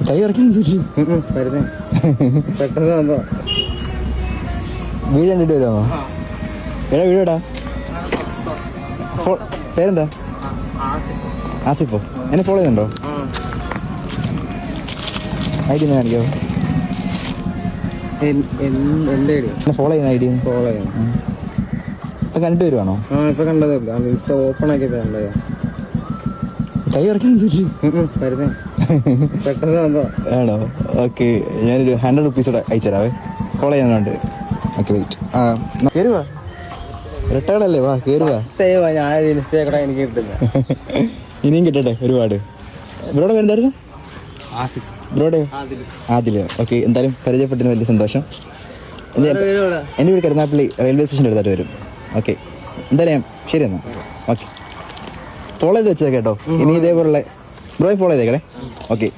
കൈ ഇറക്കാൻ പെട്ടെന്ന് വന്നോ. വീട് കണ്ടിട്ട് വരുമോ? എടാ വീടാ പേരെന്താ? ആസിഫോ. എന്നെ ഫോളോ ചെയ്യുന്നുണ്ടോ? ഐ ഡി കാണിക്കോ? എന്റെ ഐഡി എന്നെ ഫോളോ ചെയ്യുന്ന ഐ ഡി ഫോളോ ചെയ്യണം. ഇപ്പൊ കണ്ടിട്ട് വരുവാണോ? ഇപ്പൊ കണ്ടതേ ഇൻസ്റ്റ ഓപ്പൺ ആക്കിയത് കണ്ടത്. കൈ ഇറക്കാൻ പെട്ടെന്ന് വന്നോ. ആണോ? ഓക്കെ, ഞാനൊരു 100 rupees കൂടെ അയച്ചു തരാവേ. ഫോളോ ചെയ്യാനുണ്ട്. Okay wait. കയറുവാ, റിട്ടേണല്ലേ, വാ കയറുവാ. ഞാൻ ഇൻസ്റ്റ എനിക്ക് കിട്ടില്ല. ഇനിയും കിട്ടട്ടെ ഒരുപാട്. ബ്രോയുടെ പേരെന്തായിരുന്നു? ആസിഫ്. ബ്രോയുടെ? ആദില്. ഓക്കെ, എന്തായാലും പരിചയപ്പെട്ടതിന് വലിയ സന്തോഷം. എൻ്റെ വീട് കരുനാപ്പള്ളി റെയിൽവേ സ്റ്റേഷൻ്റെ അടുത്തായിട്ട് വരും. ഓക്കെ, എന്തായാലും ശരി എന്നാ. ഓക്കെ, ഫോളോ ചെയ്ത് വെച്ചേ കേട്ടോ. ഇനി ഇതേപോലുള്ള ബ്രോയെ ഫോളോ ചെയ്തേക്കണേ. ഓക്കെ.